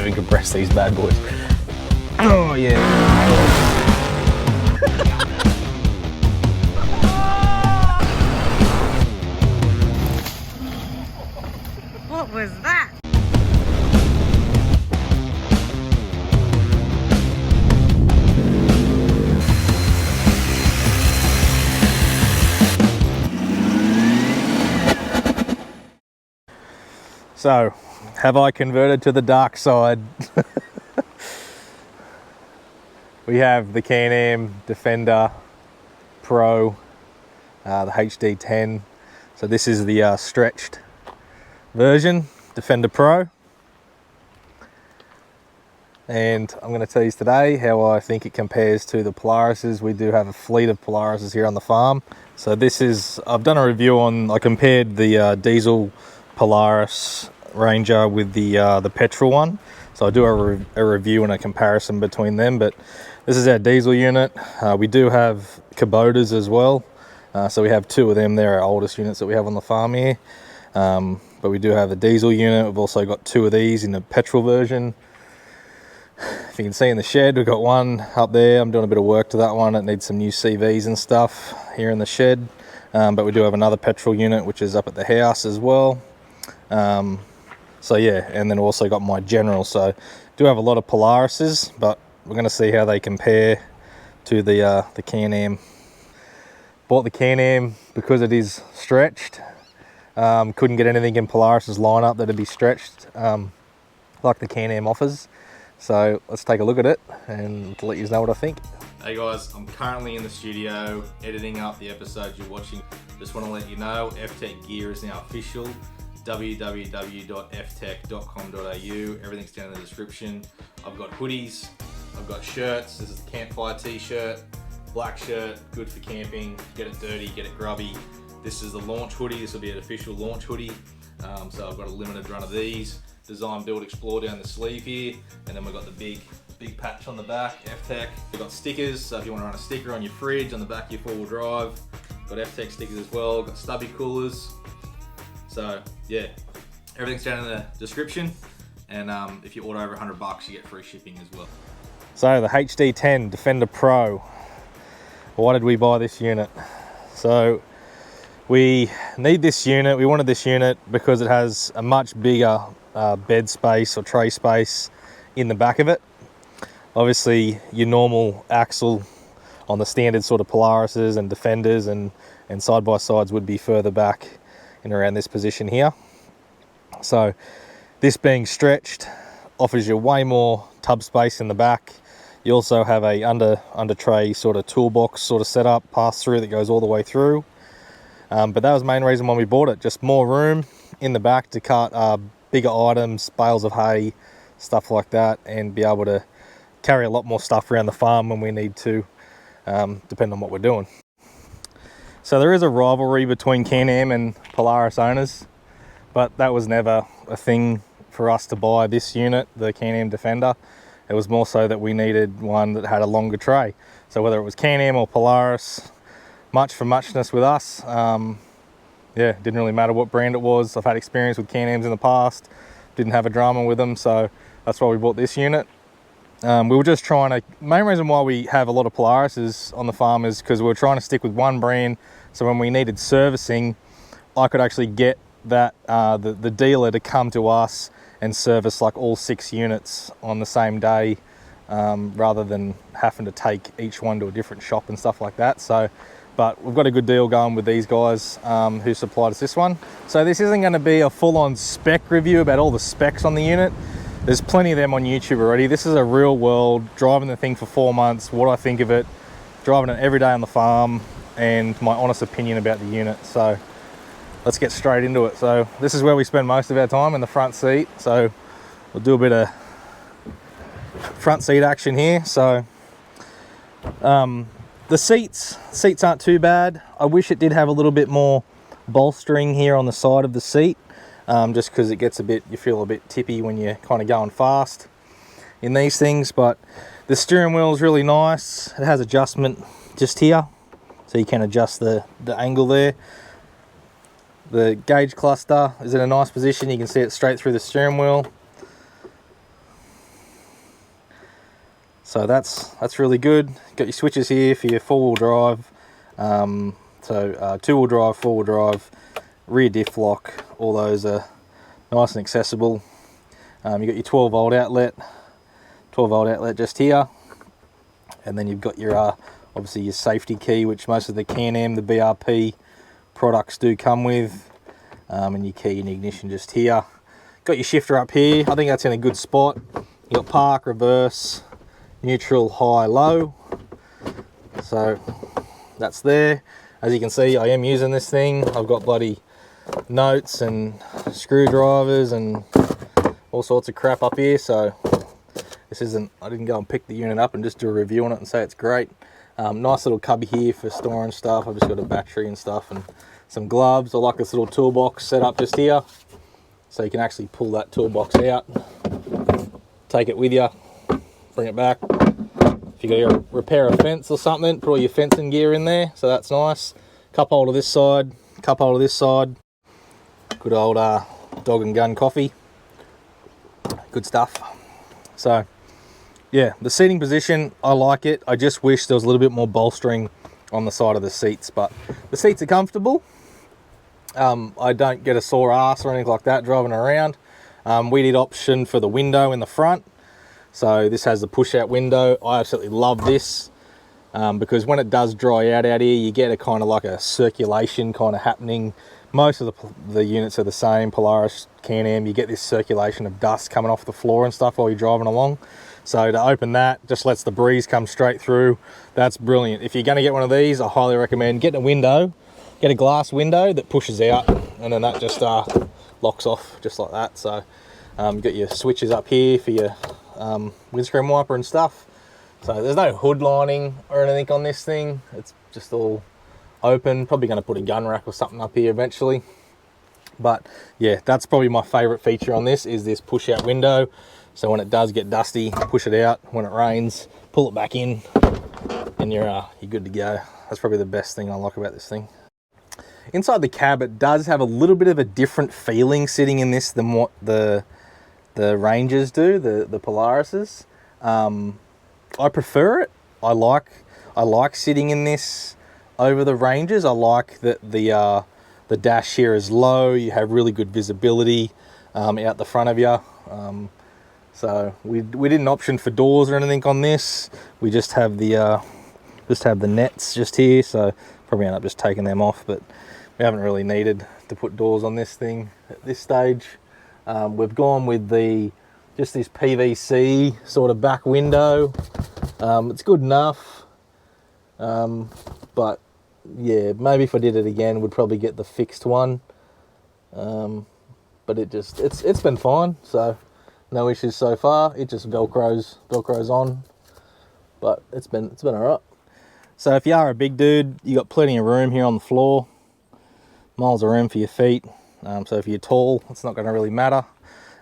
even compress these bad boys. Oh yeah. What was that? So, have I converted to the dark side? We have the Canam Defender Pro, the HD10. So this is the stretched version, Defender Pro. And I'm going to tell you today how I think it compares to the Polarises. We do have a fleet of Polarises here on the farm. So this is, I've done a review on, I compared the diesel Polaris Ranger with the petrol one. So I do a review and a comparison between them, but this is our diesel unit. We do have Kubotas as well. So we have two of them. They're our oldest units that we have on the farm here. But we do have the diesel unit. We've also got two of these in the petrol version. If you can see in the shed, we've got one up there. I'm doing a bit of work to that one. It needs some new CVs and stuff here in the shed. But we do have another petrol unit, which is up at the house as well. So yeah, and then also got my General. So do have a lot of Polarises, but we're going to see how they compare to the Canam. Bought the Canam because it is stretched. Couldn't get anything in Polaris's lineup that'd be stretched like the Canam offers. So let's take a look at it and let you know what I think. Hey guys, I'm currently in the studio editing up the episodes you're watching. Just want to let you know, FTech Gear is now official. www.ftech.com.au. Everything's down in the description. I've got hoodies, I've got shirts. This is the campfire t-shirt, black shirt, good for camping. Get it dirty, get it grubby. This is the launch hoodie. This will be an official launch hoodie. So I've got a limited run of these. Design, build, explore down the sleeve here, and then we've got the big patch on the back, FTech. We've got stickers, so if you want to run a sticker on your fridge on the back of your four-wheel drive, got FTech stickers as well. Got stubby coolers. So yeah, everything's down in the description, and if you order over $100, you get free shipping as well. So the HD10 Defender Pro. Why did we buy this unit? So we need this unit. We wanted this unit because it has a much bigger bed space or tray space in the back of it. Obviously, your normal axle on the standard sort of Polarises and Defenders and side-by-sides would be further back in around this position here. So this being stretched offers you way more tub space in the back. You also have a under tray sort of toolbox sort of setup, pass through that goes all the way through. But that was the main reason why we bought it. Just more room in the back to cut bigger items, bales of hay, stuff like that, and be able to carry a lot more stuff around the farm when we need to, depending on what we're doing. So there is a rivalry between Canam and Polaris owners, but that was never a thing for us to buy this unit, the Canam Defender. It was more so that we needed one that had a longer tray. So whether it was Canam or Polaris, much for muchness with us. Yeah, didn't really matter what brand it was. I've had experience with Canams in the past, didn't have a drama with them, so that's why we bought this unit. We were just trying to, main reason why we have a lot of Polarises on the farm is because we were trying to stick with one brand, so when we needed servicing, I could actually get that the dealer to come to us and service like all 6 units on the same day, rather than having to take each one to a different shop and stuff like that. So, but we've got a good deal going with these guys who supplied us this one. So this isn't going to be a full-on spec review about all the specs on the unit. There's plenty of them on YouTube already. This is a real world, driving the thing for 4 months, what I think of it, driving it every day on the farm, and my honest opinion about the unit. So let's get straight into it. So this is where we spend most of our time, in the front seat. So we'll do a bit of front seat action here. So the seats aren't too bad. I wish it did have a little bit more bolstering here on the side of the seat, just because it gets you feel a bit tippy when you're kind of going fast in these things. But the steering wheel is really nice. It has adjustment just here, so you can adjust the angle there. The gauge cluster is in a nice position. You can see it straight through the steering wheel. So that's really good. Got your switches here for your 4-wheel drive. So 2-wheel drive, 4-wheel drive, rear diff lock, all those are nice and accessible. You got your 12 volt outlet just here, and then you've got your obviously your safety key, which most of the Canam, the BRP products do come with, and your key and ignition just here. Got your shifter up here. I think that's in a good spot. You got park, reverse, neutral, high, low. So that's there. As you can see, I am using this thing. I've got bloody notes and screwdrivers and all sorts of crap up here. So this isn't, I didn't go and pick the unit up and just do a review on it and say it's great. Nice little cubby here for storing stuff. I've just got a battery and stuff and some gloves. I like this little toolbox set up just here. So you can actually pull that toolbox out, take it with you, bring it back. If you got to repair a fence or something, put all your fencing gear in there, so that's nice. Cup holder this side, cup holder this side. Good old dog and gun coffee. Good stuff. So yeah, the seating position, I like it. I just wish there was a little bit more bolstering on the side of the seats, but the seats are comfortable. I don't get a sore ass or anything like that driving around. We did option for the window in the front. So this has the push out window. I absolutely love this because when it does dry out here, you get a kind of like a circulation kind of happening. Most of the units are the same, Polaris, Canam. You get this circulation of dust coming off the floor and stuff while you're driving along. So to open that, just lets the breeze come straight through. That's brilliant. If you're going to get one of these, I highly recommend getting a window. Get a glass window that pushes out, and then that just locks off just like that. So you've got your switches up here for your windscreen wiper and stuff. So there's no hood lining or anything on this thing. It's just all open. Probably going to put a gun rack or something up here eventually. But yeah, that's probably my favorite feature on this, is this push out window. So when it does get dusty, push it out. When it rains, pull it back in, and you're good to go. That's probably the best thing I like about this thing. Inside the cab, it does have a little bit of a different feeling sitting in this than what the Rangers do, the Polarises. I prefer it. I like sitting in this over the Rangers. I like that the dash here is low. You have really good visibility out the front of you. So we didn't option for doors or anything on this. We just have the nets just here. So probably end up just taking them off, but we haven't really needed to put doors on this thing at this stage. We've gone with just this PVC sort of back window. It's good enough, but yeah, maybe if I did it again, would probably get the fixed one. But it's been fine, so no issues so far. It just velcros on, but it's been alright. So if you are a big dude, you got plenty of room here on the floor. Miles of room for your feet. So if you're tall, it's not going to really matter.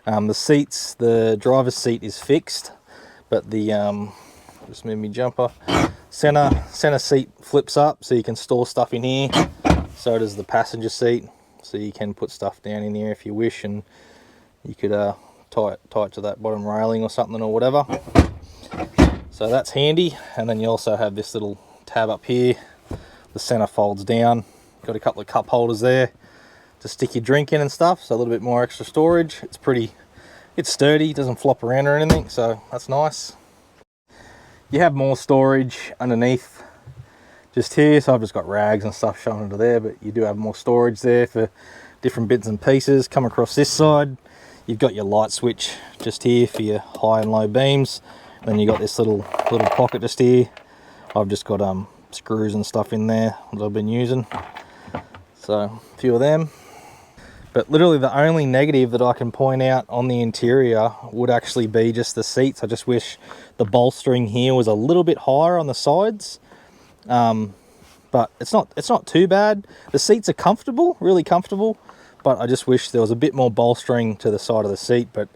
The seats, the driver's seat is fixed, but the just move me jumper. Center seat flips up, so you can store stuff in here. So does the passenger seat, so you can put stuff down in here if you wish, and you could tie it to that bottom railing or something or whatever. So that's handy. And then you also have this little tab up here. The center folds down. Got a couple of cup holders there to stick your drink in and stuff, so a little bit more extra storage. It's sturdy, doesn't flop around or anything, so that's nice. You have more storage underneath just here, so I've just got rags and stuff showing under there, but you do have more storage there for different bits and pieces. Come across this side, you've got your light switch just here for your high and low beams. Then you got this little pocket just here. I've just got screws and stuff in there that I've been using. So a few of them. But literally the only negative that I can point out on the interior would actually be just the seats. I just wish the bolstering here was a little bit higher on the sides. But it's not too bad. The seats are comfortable, really comfortable, but I just wish there was a bit more bolstering to the side of the seat. But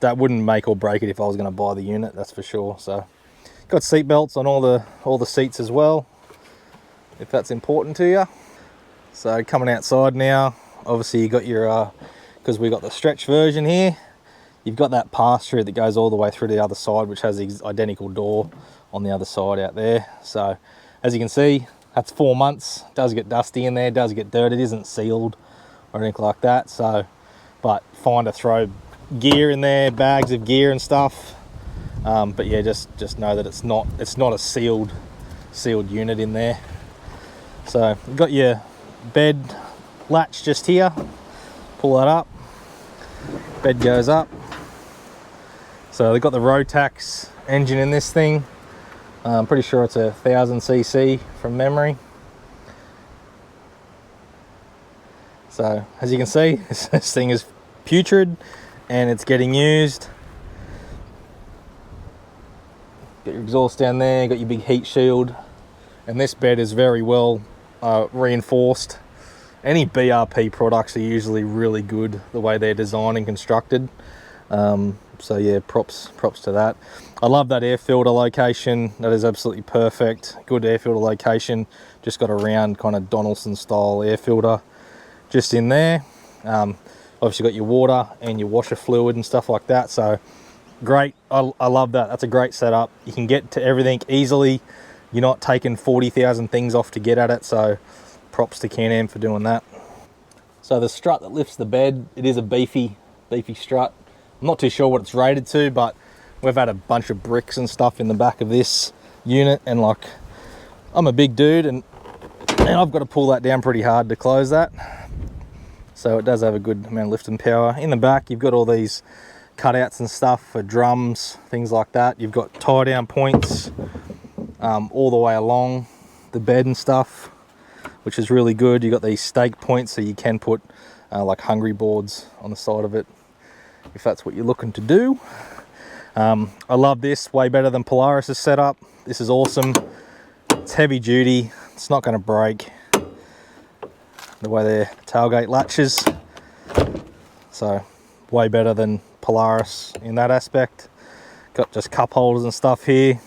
that wouldn't make or break it if I was going to buy the unit, that's for sure. So got seat belts on all the seats as well, if that's important to you. So coming outside now, obviously you got your because we got the stretch version here, you've got that pass-through that goes all the way through to the other side, which has the identical door on the other side out there. So as you can see, that's 4 months. It does get dusty in there, does get dirt. It isn't sealed or anything like that. So, but fine to throw gear in there, bags of gear and stuff. But yeah, just know that it's not a sealed unit in there. So you've got your bed latch just here. Pull that up. Bed goes up. So they've got the Rotax engine in this thing. I'm pretty sure it's a 1000cc from memory. So as you can see, this thing is putrid and it's getting used. Got your exhaust down there, got your big heat shield, and this bed is very well reinforced. Any BRP products are usually really good the way they're designed and constructed. So yeah, props to that. I love that air filter location. That is absolutely perfect. Good air filter location. Just got a round kind of Donaldson style air filter just in there. Obviously got your water and your washer fluid and stuff like that. So great. I love that. That's a great setup. You can get to everything easily. You're not taking 40,000 things off to get at it. So props to Canam for doing that. So the strut that lifts the bed, it is a beefy strut. I'm not too sure what it's rated to, but we've had a bunch of bricks and stuff in the back of this unit, and like, I'm a big dude and I've got to pull that down pretty hard to close that. So it does have a good amount of lifting power. In the back, you've got all these cutouts and stuff for drums, things like that. You've got tie down points all the way along the bed and stuff, which is really good. You've got these stake points, so you can put like hungry boards on the side of it if that's what you're looking to do. I love this, way better than Polaris' setup. This is awesome. It's heavy duty, it's not going to break. The way their tailgate latches, so way better than Polaris in that aspect. Got just cup holders and stuff here.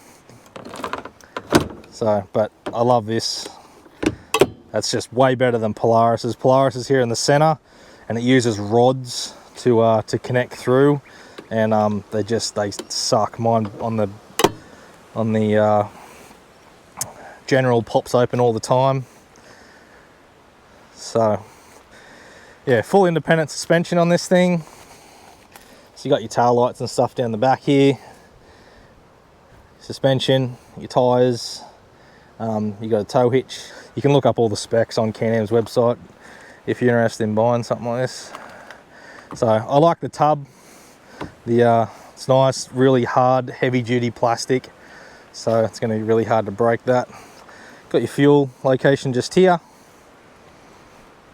So, but I love this. That's just way better than Polaris's. Polaris is here in the center, and it uses rods to connect through, and they suck. Mine on the general pops open all the time. So yeah, full independent suspension on this thing. So you got your tail lights and stuff down the back here. Suspension, your tires. You got a tow hitch. You can look up all the specs on Canam's website if you're interested in buying something like this. So I like the tub. It's nice, really hard, heavy duty plastic. So it's going to be really hard to break that. Got your fuel location just here.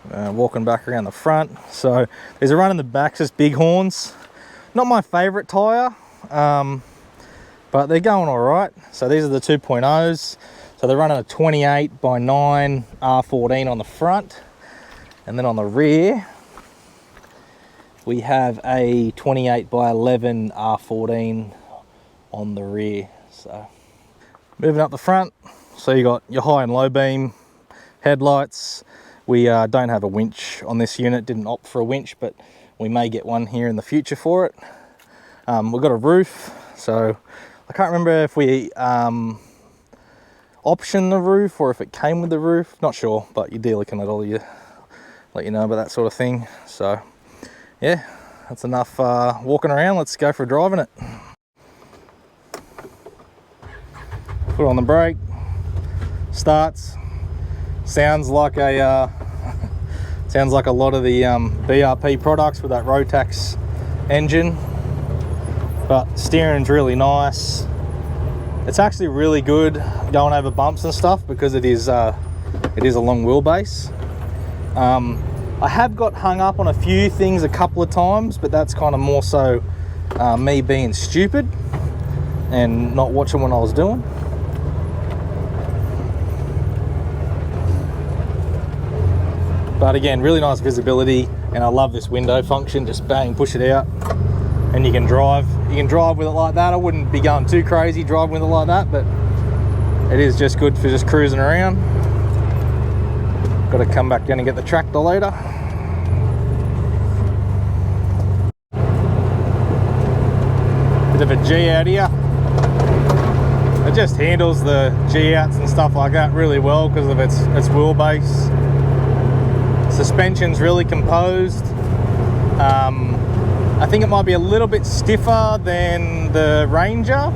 Walking back around the front. So there's a run in the back, just Bighorns. Not my favorite tire, but they're going all right. So these are the 2.0s. So they're running a 28 by 9 R14 on the front, and then on the rear we have a 28 by 11 R14 on the rear. So moving up the front, so you got your high and low beam headlights. We don't have a winch on this unit, didn't opt for a winch, but we may get one here in the future for it. We've got a roof, so I can't remember if we optioned the roof or if it came with the roof, not sure, but your dealer can let you know about that sort of thing. So yeah, that's enough walking around. Let's go for a drive in it. Put on the brake, starts. Sounds like a lot of the BRP products with that Rotax engine, but steering's really nice. It's actually really good going over bumps and stuff because it is a long wheelbase. I have got hung up on a few things a couple of times, but that's kind of more so me being stupid and not watching what I was doing. But again, really nice visibility, and I love this window function. Just bang, push it out, and you can drive. You can drive with it like that. I wouldn't be going too crazy driving with it like that, but it is just good for just cruising around. Got to come back down and get the tractor later. Bit of a G out here. It just handles the G outs and stuff like that really well because of its wheelbase. Suspension's really composed. I think it might be a little bit stiffer than the Ranger,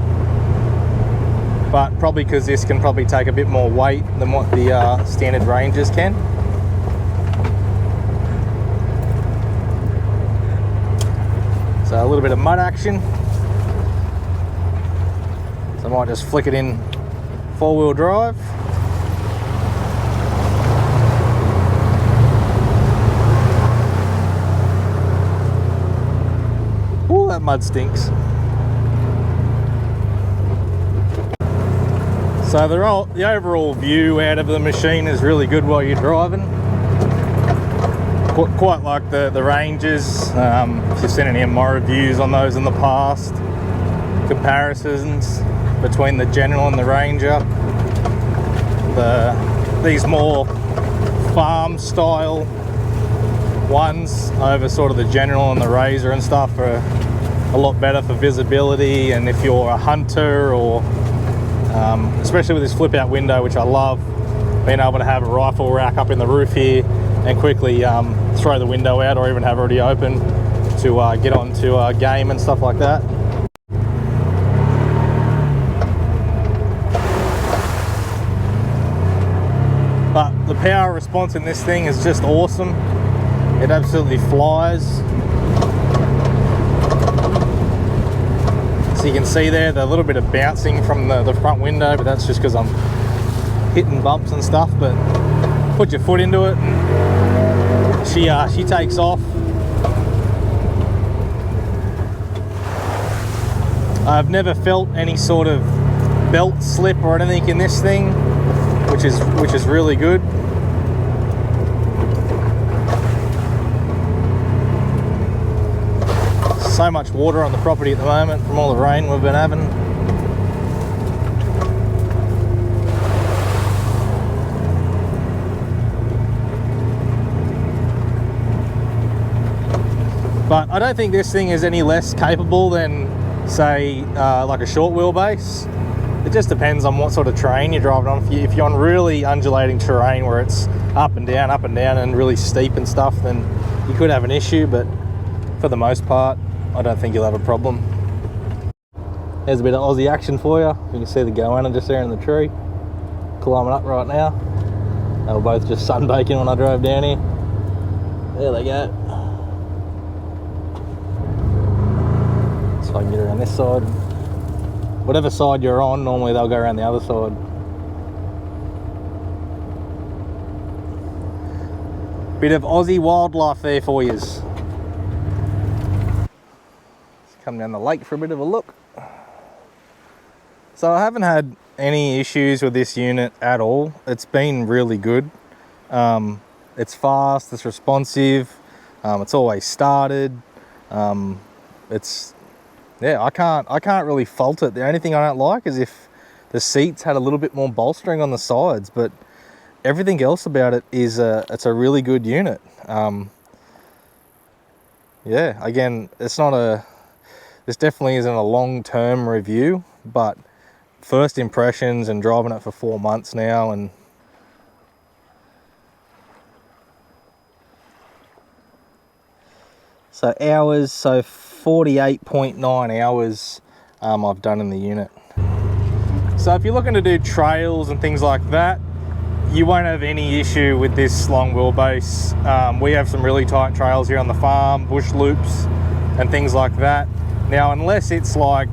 but probably because this can probably take a bit more weight than what the standard Rangers can. So a little bit of mud action. So I might just flick it in 4-wheel drive. Ooh, that mud stinks. So the overall view out of the machine is really good while you're driving. Quite like the Rangers. If you've seen any of my reviews on those in the past, comparisons between the General and the Ranger. These more farm style ones over sort of the General and the Razor and stuff are a lot better for visibility, and if you're a hunter or especially with this flip out window, which I love, being able to have a rifle rack up in the roof here and quickly throw the window out or even have it already open to get onto game and stuff like that. But the power response in this thing is just awesome. It absolutely flies. So you can see there the little bit of bouncing from the front window, but that's just because I'm hitting bumps and stuff. But put your foot into it and she takes off. I've never felt any sort of belt slip or anything in this thing, which is really good. So much water on the property at the moment from all the rain we've been having. But I don't think this thing is any less capable than, say, like a short wheelbase. It just depends on what sort of terrain you're driving on. If you're on really undulating terrain where it's up and down and really steep and stuff, then you could have an issue, but for the most part, I don't think you'll have a problem. There's a bit of Aussie action for you. You can see the goanna just there in the tree, climbing up right now. They were both just sunbaking when I drove down here. There they go. So I can get around this side. Whatever side you're on, normally they'll go around the other side. Bit of Aussie wildlife there for yous. Come down the lake for a bit of a look. So I haven't had any issues with this unit at all. It's been really good. It's fast, it's responsive, it's always started. Yeah, I can't really fault it. The only thing I don't like is if the seats had a little bit more bolstering on the sides, but everything else about it is it's a really good unit. Yeah, again, this definitely isn't a long-term review, but first impressions and driving it for 4 months now, and so 48.9 hours I've done in the unit. So if you're looking to do trails and things like that, you won't have any issue with this long wheelbase. We have some really tight trails here on the farm, bush loops and things like that. Now, unless it's like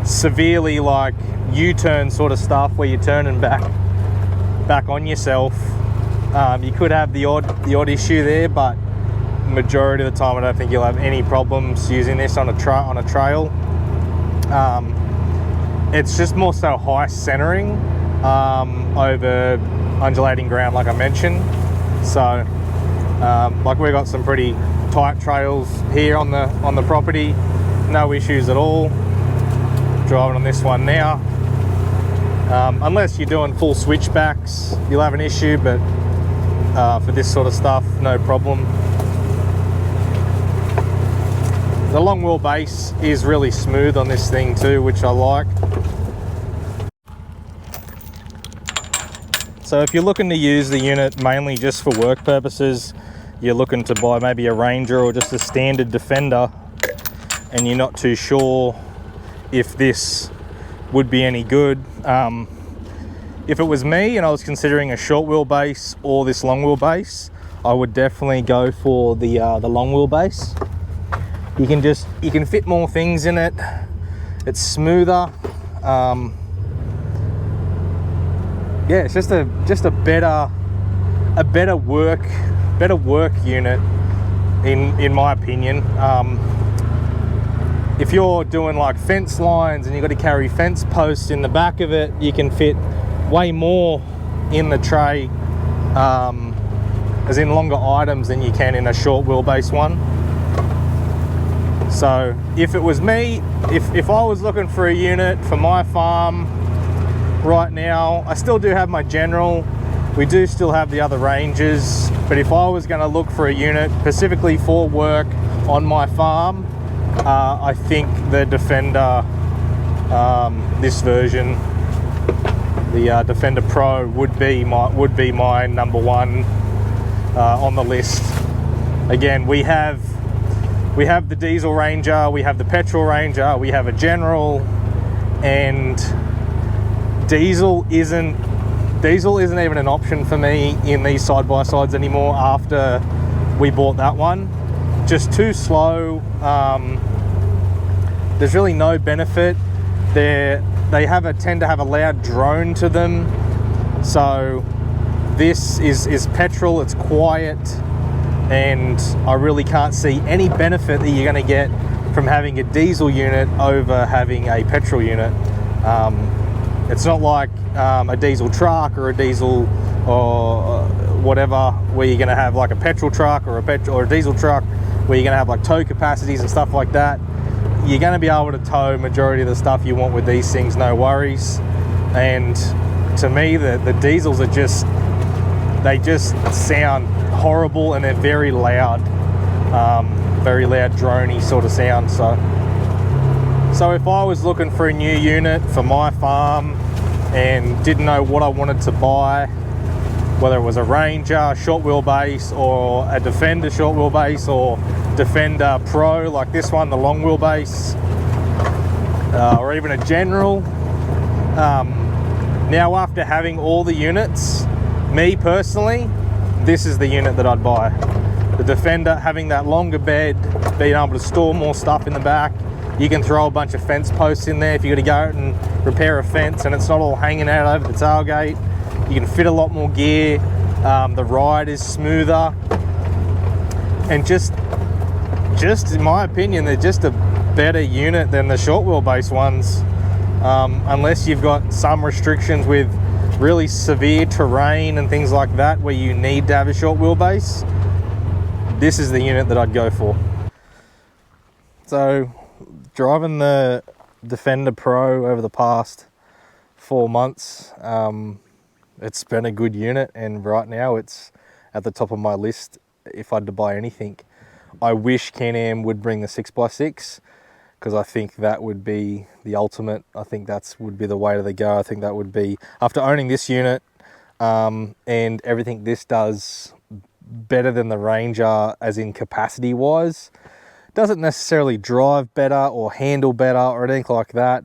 severely like U-turn sort of stuff where you're turning back on yourself, you could have the odd issue there, but majority of the time I don't think you'll have any problems using this on a trail. It's just more so high centering over undulating ground, like I mentioned. So like we've got some pretty tight trails here on the property, no issues at all driving on this one now. Unless you're doing full switchbacks, you'll have an issue, but for this sort of stuff, no problem. The long wheelbase is really smooth on this thing too, which I like. So if you're looking to use the unit mainly just for work purposes, you're looking to buy maybe a Ranger or just a standard Defender, and you're not too sure if this would be any good. If it was me and I was considering a short wheelbase or this long wheelbase, I would definitely go for the long wheelbase. You can fit more things in it. It's smoother. Yeah, it's just a better work unit in my opinion. If you're doing like fence lines and you've got to carry fence posts in the back of it, you can fit way more in the tray, as in longer items than you can in a short wheelbase one. So if it was me, if I was looking for a unit for my farm right now, I still do have my General. We do still have the other Rangers, but if I was going to look for a unit specifically for work on my farm, I think the Defender, this version, the Defender Pro would be my number one on the list. Again, we have the diesel Ranger, we have the petrol Ranger, we have a General, and diesel isn't even an option for me in these side-by-sides anymore after we bought that one. Just too slow. There's really no benefit. They tend to have a loud drone to them. So this is petrol, it's quiet, and I really can't see any benefit that you're going to get from having a diesel unit over having a petrol unit. It's not like a diesel truck or a diesel or whatever, where you're going to have like a petrol truck or a diesel truck where you're going to have like tow capacities and stuff like that. You're going to be able to tow majority of the stuff you want with these things, no worries. And to me, the diesels are they just sound horrible, and they're very loud, droney sort of sound. So if I was looking for a new unit for my farm and didn't know what I wanted to buy, whether it was a Ranger short wheelbase or a Defender short wheelbase or Defender Pro like this one, the long wheelbase, or even a General, now after having all the units, me personally, this is the unit that I'd buy. The Defender, having that longer bed, being able to store more stuff in the back. You can throw a bunch of fence posts in there if you're going to go out and repair a fence and it's not all hanging out over the tailgate. You can fit a lot more gear. The ride is smoother, and just in my opinion, they're just a better unit than the short wheelbase ones, unless you've got some restrictions with really severe terrain and things like that where you need to have a short wheelbase. This is the unit that I'd go for. So driving the Defender Pro over the past 4 months, it's been a good unit, and right now it's at the top of my list if I had to buy anything. I wish Canam would bring the 6x6, because I think that would be the ultimate. I think that would be the way to go. I think that would be, after owning this unit and everything this does better than the Ranger, as in capacity wise, doesn't necessarily drive better or handle better or anything like that.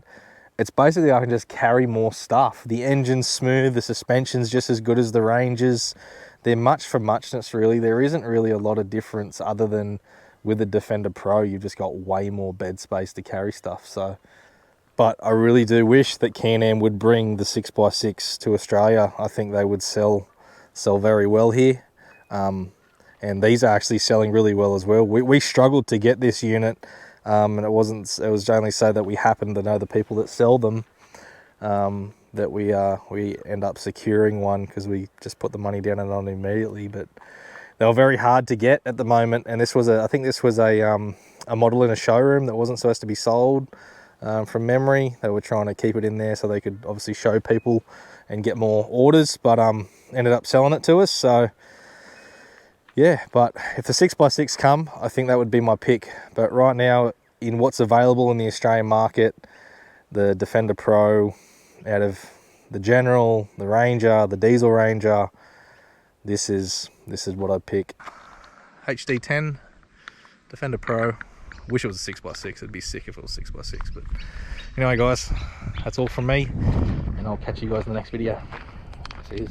It's basically I can just carry more stuff. The engine's smooth, the suspension's just as good as the Rangers. They're much for muchness, really. There isn't really a lot of difference other than with the Defender Pro, you've just got way more bed space to carry stuff. So, but I really do wish that Canam would bring the 6x6 to Australia. I think they would sell very well here. And these are actually selling really well as well. We struggled to get this unit. And it was only so that we happened to know the people that sell them, that we end up securing one, because we just put the money down and on immediately. But they were very hard to get at the moment, and I think this was a model in a showroom that wasn't supposed to be sold, from memory. They were trying to keep it in there so they could obviously show people and get more orders, but ended up selling it to us. So yeah, but if the 6x6 come, I think that would be my pick. But right now, in what's available in the Australian market, the Defender Pro, out of the General, the Ranger, the Diesel Ranger, this is what I'd pick. HD10 Defender Pro. Wish it was a 6x6. It'd be sick if it was 6x6. But anyway, guys, that's all from me, and I'll catch you guys in the next video. See you.